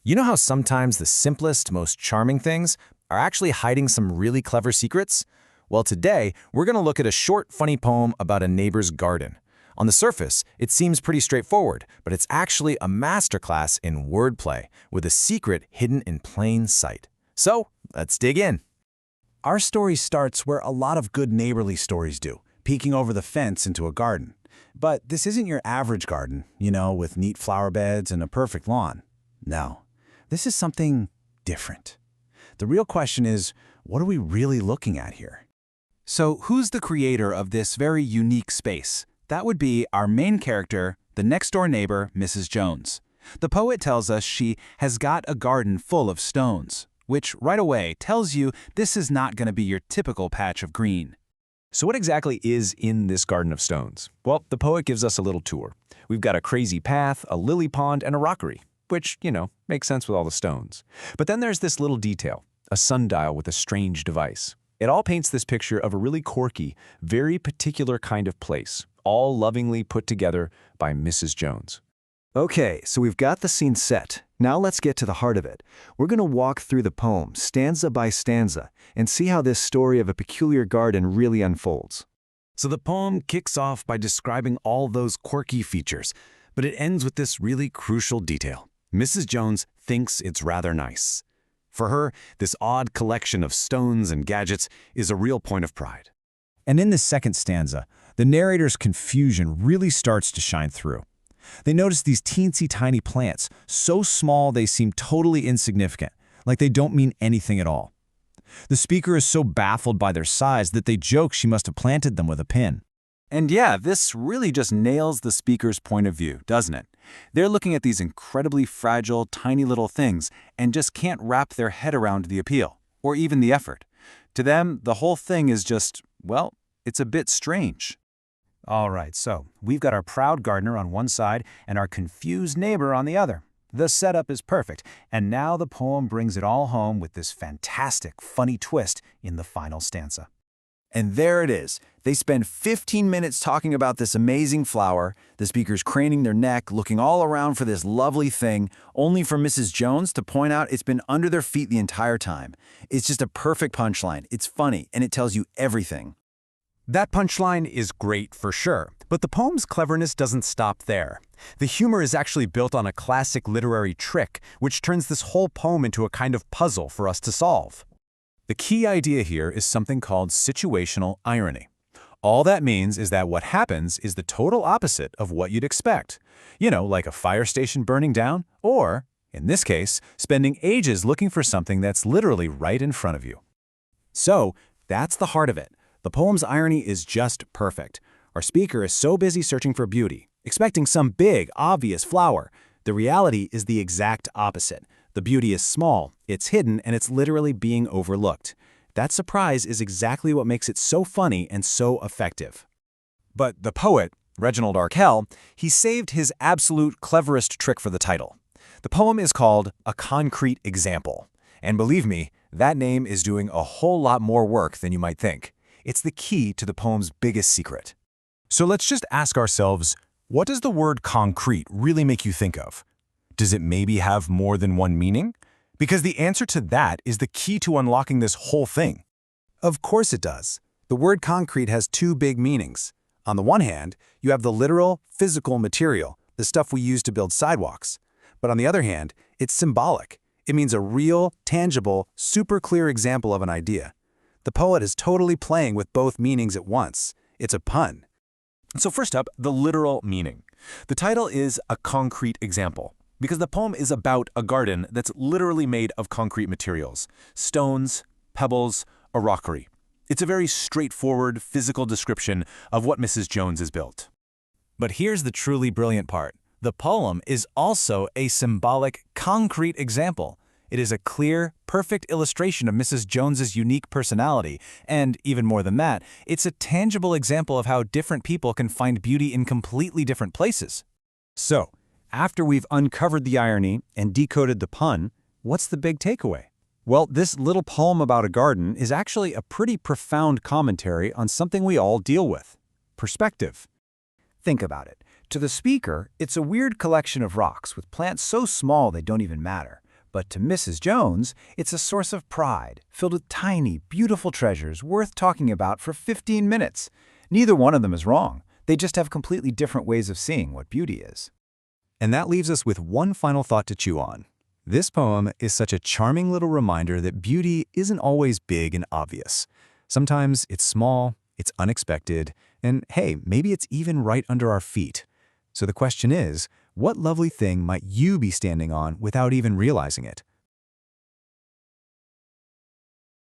You know how sometimes the simplest, most charming things are actually hiding some really clever secrets? Well, today, we're going to look at a short, funny poem about a neighbor's garden. On the surface, it seems pretty straightforward, but it's actually a masterclass in wordplay with a secret hidden in plain sight. So, let's dig in. Our story starts where a lot of good neighborly stories do, peeking over the fence into a garden. But this isn't your average garden, with neat flower beds and a perfect lawn. No, this is something different. The real question is, what are we really looking at here? So who's the creator of this very unique space? That would be our main character, the next-door neighbor, Mrs. Jones. The poet tells us she has got a garden full of stones, which right away tells you this is not going to be your typical patch of green. So what exactly is in this garden of stones? Well, the poet gives us a little tour. We've got a crazy path, a lily pond, and a rockery, which, makes sense with all the stones. But then there's this little detail, a sundial with a strange device. It all paints this picture of a really quirky, very particular kind of place, all lovingly put together by Mrs. Jones. Okay, so we've got the scene set. Now let's get to the heart of it. We're going to walk through the poem, stanza by stanza, and see how this story of a peculiar garden really unfolds. So the poem kicks off by describing all those quirky features, but it ends with this really crucial detail. Mrs. Jones thinks it's rather nice. For her, this odd collection of stones and gadgets is a real point of pride. And in this second stanza, the narrator's confusion really starts to shine through. They notice these teensy tiny plants, so small they seem totally insignificant, like they don't mean anything at all. The speaker is so baffled by their size that they joke she must have planted them with a pin. And yeah, this really just nails the speaker's point of view, doesn't it? They're looking at these incredibly fragile, tiny little things and just can't wrap their head around the appeal, or even the effort. To them, the whole thing is just, well, it's a bit strange. All right, so we've got our proud gardener on one side and our confused neighbor on the other. The setup is perfect, and now the poem brings it all home with this fantastic, funny twist in the final stanza. And there it is. They spend 15 minutes talking about this amazing flower, the speakers craning their neck, looking all around for this lovely thing, only for Mrs. Jones to point out it's been under their feet the entire time. It's just a perfect punchline. It's funny, and it tells you everything. That punchline is great for sure, but the poem's cleverness doesn't stop there. The humor is actually built on a classic literary trick, which turns this whole poem into a kind of puzzle for us to solve. The key idea here is something called situational irony. All that means is that what happens is the total opposite of what you'd expect. Like a fire station burning down, or, in this case, spending ages looking for something that's literally right in front of you. So, that's the heart of it. The poem's irony is just perfect. Our speaker is so busy searching for beauty, expecting some big, obvious flower. The reality is the exact opposite. The beauty is small, it's hidden, and it's literally being overlooked. That surprise is exactly what makes it so funny and so effective. But the poet, Reginald Arkell, he saved his absolute cleverest trick for the title. The poem is called A Concrete Example. And believe me, that name is doing a whole lot more work than you might think. It's the key to the poem's biggest secret. So let's just ask ourselves, what does the word concrete really make you think of? Does it maybe have more than one meaning? Because the answer to that is the key to unlocking this whole thing. Of course it does. The word concrete has two big meanings. On the one hand, you have the literal, physical material, the stuff we use to build sidewalks. But on the other hand, it's symbolic. It means a real, tangible, super clear example of an idea. The poet is totally playing with both meanings at once. It's a pun. So first up, the literal meaning. The title is A Concrete Example, because the poem is about a garden that's literally made of concrete materials, stones, pebbles, a rockery. It's a very straightforward, physical description of what Mrs. Jones has built. But here's the truly brilliant part. The poem is also a symbolic, concrete example. It is a clear, perfect illustration of Mrs. Jones's unique personality, and even more than that, it's a tangible example of how different people can find beauty in completely different places. So, after we've uncovered the irony and decoded the pun, what's the big takeaway? Well, this little poem about a garden is actually a pretty profound commentary on something we all deal with: perspective. Think about it. To the speaker, it's a weird collection of rocks with plants so small they don't even matter. But to Mrs. Jones, it's a source of pride, filled with tiny, beautiful treasures worth talking about for 15 minutes. Neither one of them is wrong. They just have completely different ways of seeing what beauty is. And that leaves us with one final thought to chew on. This poem is such a charming little reminder that beauty isn't always big and obvious. Sometimes it's small, it's unexpected, and hey, maybe it's even right under our feet. So the question is, what lovely thing might you be standing on without even realizing it?